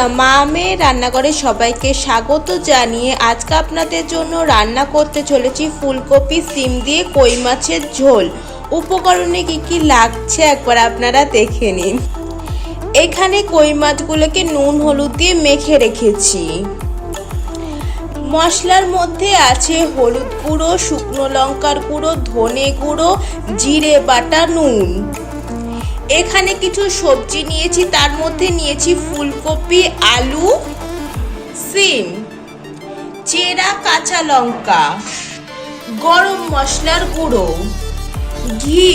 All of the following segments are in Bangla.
বন্ধুরা, মা মেয়ে রান্নাঘরে সবাইকে স্বাগত জানিয়ে আজকে আপনাদের জন্য রান্না করতে চলেছি ফুলকপি সিম দিয়ে কই মাছের ঝোল। উপকরণে কি কি লাগছে একবার আপনারা দেখে নিন। এখানে কই মাছগুলোকে নুন হলুদ দিয়ে মেখে রেখেছি। মশলার মধ্যে আছে হলুদ গুঁড়ো, শুকনো লঙ্কার গুঁড়ো, ধনে গুঁড়ো, জিরে বাটা, নুন। এখানে কিছু সবজি নিয়েছি, তার মধ্যে নিয়েছি ফুলকপি, আলু, সিম, চেরা কাঁচা লঙ্কা, গরম মশলার গুঁড়ো, ঘি।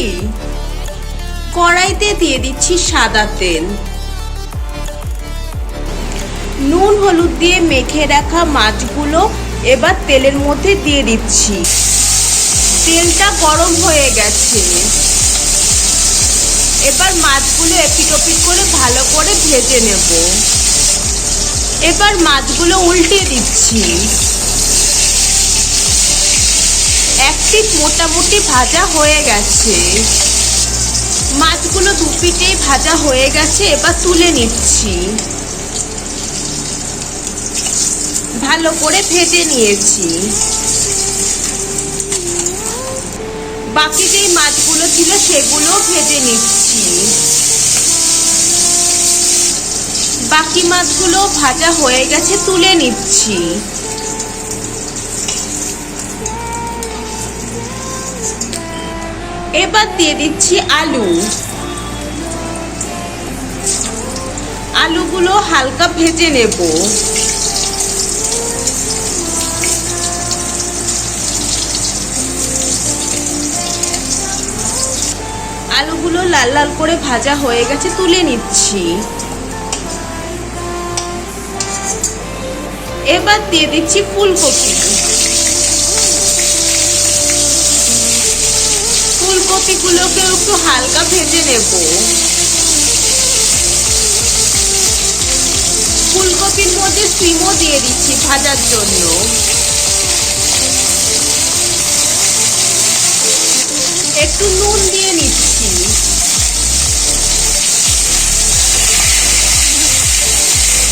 কড়াইতে দিয়ে দিচ্ছি সাদা তেল। নুন হলুদ দিয়ে মেখে রাখা মাছগুলো এবার তেলের মধ্যে দিয়ে দিচ্ছি। তেলটা গরম হয়ে গেছে। এবার মাছগুলো এপিট ওপিট করে ভালো করে ভেজে নেব। এবার মাছগুলো উল্টে দিচ্ছি। এক পিঠ মোটামুটি ভাজা হয়ে গেছে। মাছগুলো দু পিঠেই ভাজা হয়ে গেছে, এবার তুলে নিচ্ছি। ভালো করে ভেজে নিয়েছি। বাকি যেই মাছগুলো ছিল সেগুলো ভেজে নিচ্ছি। বাকি মাছগুলো ভাজা হয়ে গেছে, তুলে নিচ্ছি। এবার দিয়ে দিচ্ছি আলু। আলুগুলো হালকা ভেজে নেব। আলুগুলো লাল লাল করে ভাজা হয়ে গেছে, তুলে নিচ্ছি। এবার দিয়ে দিচ্ছি ফুলকপি। ফুলকপিগুলোকে একটু হালকা ভেজে নেব। ফুলকপির মধ্যে সিমও দিয়ে দিচ্ছি ভাজার জন্য। একটু নুন দিয়ে নিচ্ছি।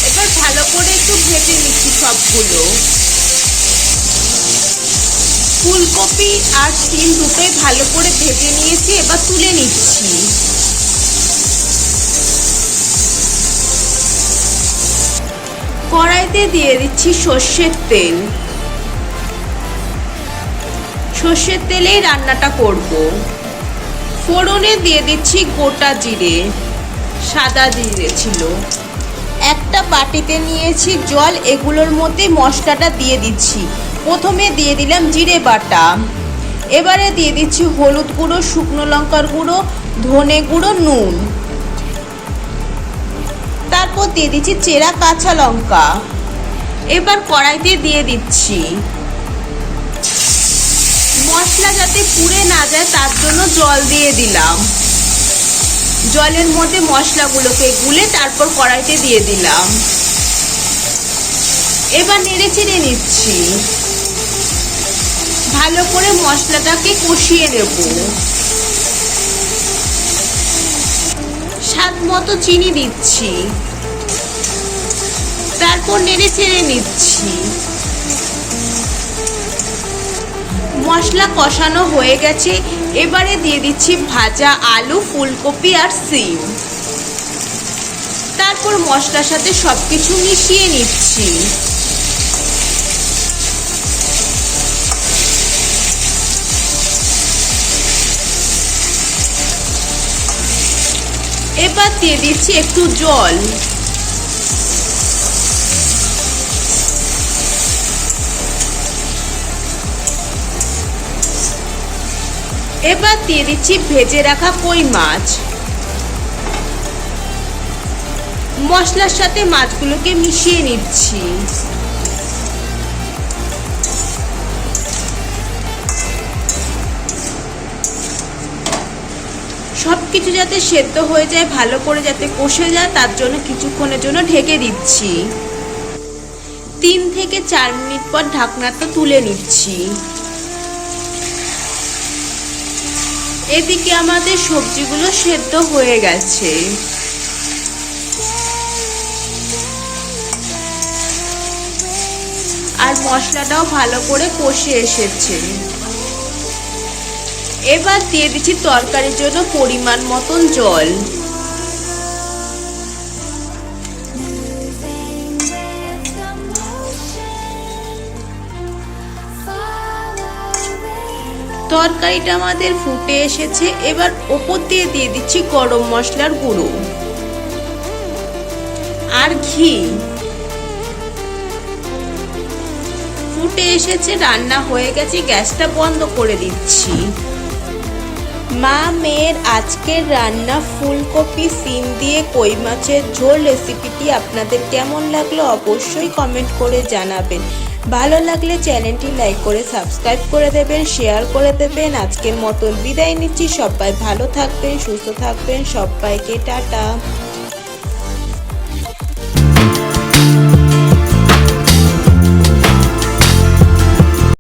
এবার ভালো করে একটু ভেজে নিচ্ছি সবগুলো। ফুলকপি আর সিম দুটোই ভালো করে ভেজে নিয়েছি, এবার তুলে নিচ্ছি। কড়াইতে দিয়ে দিচ্ছি সর্ষের তেল। সর্ষের তেলেই রান্নাটা করব। ফোড়নে দিয়ে দিচ্ছি গোটা জিরে, সাদা জিরে ছিল। একটা বাটিতে নিয়েছি জল, এগুলোর মধ্যে মশলাটা দিয়ে দিচ্ছি। প্রথমে দিয়ে দিলাম জিরে বাটা। এবারে দিয়ে দিচ্ছি হলুদ গুঁড়ো, শুকনো লঙ্কার গুঁড়ো, ধনে গুঁড়ো, নুন। তারপর দিয়ে দিচ্ছি চেরা কাঁচা লঙ্কা। এবার কড়াইতে দিয়ে দিচ্ছি। মশলা যাতে পুড়ে না যায় তার জন্য জল দিয়ে দিলাম। জলের মধ্যে মশলাগুলোকে গুলে তারপর কড়াইতে দিয়ে দিলাম। এবার নেড়ে চেড়ে নিচ্ছি। ভালো করে মশলাটাকে কষিয়ে নেব। স্বাদ মতো চিনি দিচ্ছি। তারপর নেড়ে চেড়ে নিচ্ছি। মশলা কষানো হয়ে গেছে, এবারে দিয়ে দিচ্ছি ভাজা আলু, ফুলকপি আর সিম। তারপর মশলার সাথে সবকিছু মিশিয়ে নিচ্ছি। এবার দিয়ে দিচ্ছি একটু জল। এবার দিয়ে দিচ্ছি ভেজে রাখা কই মাছ। মশলার সাথে মাছগুলোকে মিশিয়ে নিচ্ছি। সবকিছু যাতে সেদ্ধ হয়ে যায়, ভালো করে যাতে কষে যায়, তার জন্য কিছুক্ষণের জন্য ঢেকে দিচ্ছি। 3 থেকে 4 মিনিট পর ঢাকনাটা তুলে নিচ্ছি। এদিকে আমাদের সবজিগুলো সেদ্ধ হয়ে গেছে। আর মশলাটাও ভালো করে কষে এসেছে। এবার দিয়ে দিচ্ছি তরকারির জন্য পরিমাণ মতন জল। তরকারিটা আমাদের ফুটে এসেছে। এবার ওপর দিয়ে দিচ্ছি গরম মশলার গুঁড়ো আর ঘি। ফুটে এসেছে, রান্না হয়ে গেছে, গ্যাসটা বন্ধ করে দিচ্ছি। মা মেয়ের আজকের রান্না ফুলকপি সিম দিয়ে কই মাছের ঝোল রেসিপিটি আপনাদের কেমন লাগলো অবশ্যই কমেন্ট করে জানাবেন। ভালো লাগলে চ্যানেলটি লাইক করে সাবস্ক্রাইব করে দেবেন, শেয়ার করে দেবেন। আজকের মতন বিদায় নিচ্ছি। সবাই ভালো থাকবেন, সুস্থ থাকবেন। সবাইকে টাটা।